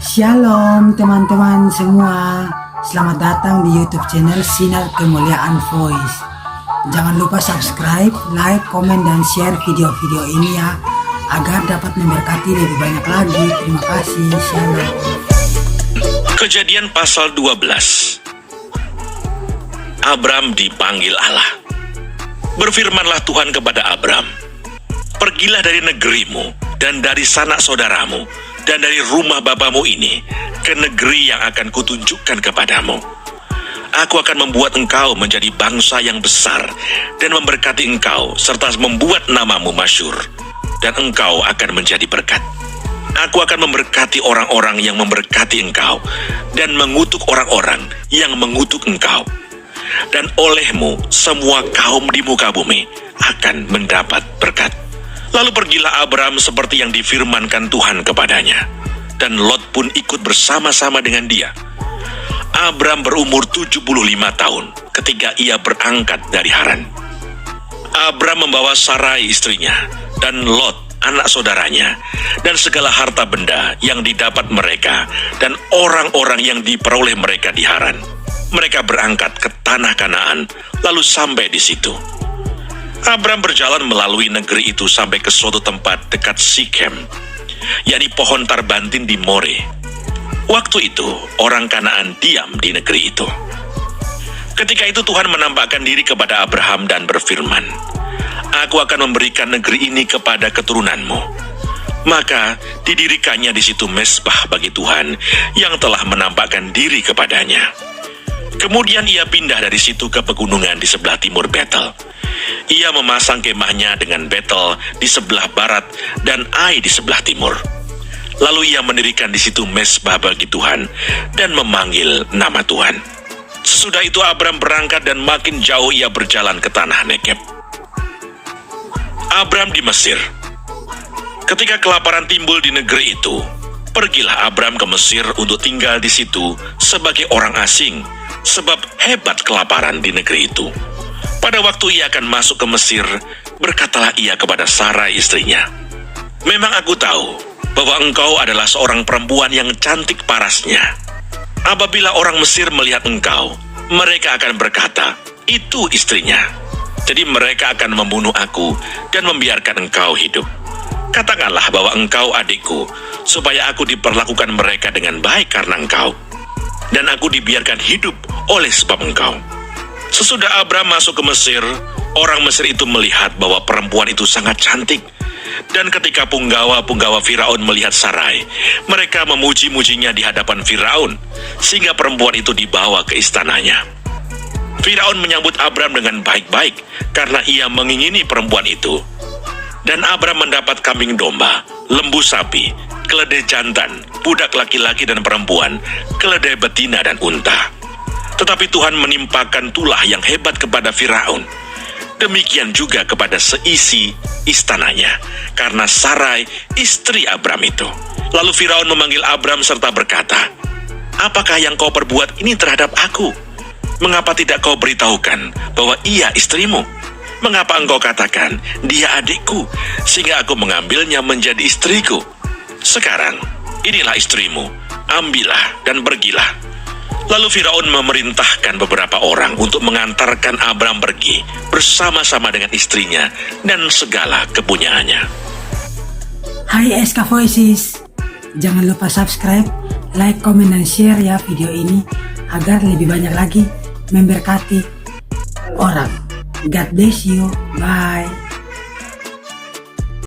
Shalom teman-teman semua, selamat datang di YouTube channel Sinar Kemuliaan Voice. Jangan lupa subscribe, like, komen, dan share video-video ini ya, agar dapat memberkati lebih banyak lagi. Terima kasih, shalom. Kejadian pasal 12. Abram dipanggil Allah. Berfirmanlah Tuhan kepada Abram, "Pergilah dari negerimu dan dari sanak saudaramu dan dari rumah bapamu ini ke negeri yang akan kutunjukkan kepadamu. Aku akan membuat engkau menjadi bangsa yang besar dan memberkati engkau serta membuat namamu masyhur, dan engkau akan menjadi berkat. Aku akan memberkati orang-orang yang memberkati engkau dan mengutuk orang-orang yang mengutuk engkau. Dan olehmu semua kaum di muka bumi akan mendapat berkat." Lalu pergilah Abram seperti yang difirmankan Tuhan kepadanya, dan Lot pun ikut bersama-sama dengan dia. Abram berumur 75 tahun ketika ia berangkat dari Haran. Abram membawa Sarai istrinya, dan Lot anak saudaranya, dan segala harta benda yang didapat mereka, dan orang-orang yang diperoleh mereka di Haran. Mereka berangkat ke tanah Kanaan, lalu sampai di situ. Abram berjalan melalui negeri itu sampai ke suatu tempat dekat Sikem, yakni pohon tarbantin di More. Waktu itu, orang Kanaan diam di negeri itu. Ketika itu Tuhan menampakkan diri kepada Abraham dan berfirman, "Aku akan memberikan negeri ini kepada keturunanmu." Maka didirikannya di situ mezbah bagi Tuhan yang telah menampakkan diri kepadanya. Kemudian ia pindah dari situ ke pegunungan di sebelah timur Betel. Ia memasang kemahnya dengan Betel di sebelah barat dan Ai di sebelah timur. Lalu ia mendirikan di situ mezbah bagi Tuhan dan memanggil nama Tuhan. Sesudah itu Abram berangkat dan makin jauh ia berjalan ke tanah Negeb. Abram di Mesir. Ketika kelaparan timbul di negeri itu, pergilah Abram ke Mesir untuk tinggal di situ sebagai orang asing, sebab hebat kelaparan di negeri itu. Pada waktu ia akan masuk ke Mesir, berkatalah ia kepada Sarai istrinya, "Memang aku tahu bahwa engkau adalah seorang perempuan yang cantik parasnya. Apabila orang Mesir melihat engkau, mereka akan berkata, 'Itu istrinya.' Jadi mereka akan membunuh aku dan membiarkan engkau hidup. Katakanlah bahwa engkau adikku, supaya aku diperlakukan mereka dengan baik karena engkau, dan aku dibiarkan hidup oleh sebab engkau." Sesudah Abram masuk ke Mesir, orang Mesir itu melihat bahwa perempuan itu sangat cantik. Dan ketika punggawa-punggawa Firaun melihat Sarai, mereka memuji-mujinya di hadapan Firaun, sehingga perempuan itu dibawa ke istananya. Firaun menyambut Abram dengan baik-baik karena ia mengingini perempuan itu. Dan Abram mendapat kambing domba, lembu sapi, keledai jantan, budak laki-laki dan perempuan, keledai betina dan unta. Tetapi Tuhan menimpakan tulah yang hebat kepada Firaun. Demikian juga kepada seisi istananya, karena Sarai istri Abram itu. Lalu Firaun memanggil Abram serta berkata, "Apakah yang kau perbuat ini terhadap aku? Mengapa tidak kau beritahukan bahwa ia istrimu? Mengapa engkau katakan, 'Dia adikku,' sehingga aku mengambilnya menjadi istriku? Sekarang, inilah istrimu, ambillah dan pergilah." Lalu Firaun memerintahkan beberapa orang untuk mengantarkan Abram pergi bersama-sama dengan istrinya dan segala kepunyaannya. Hai SK Voices, jangan lupa subscribe, like, komen, dan share ya video ini, agar lebih banyak lagi memberkati orang. God bless you, bye.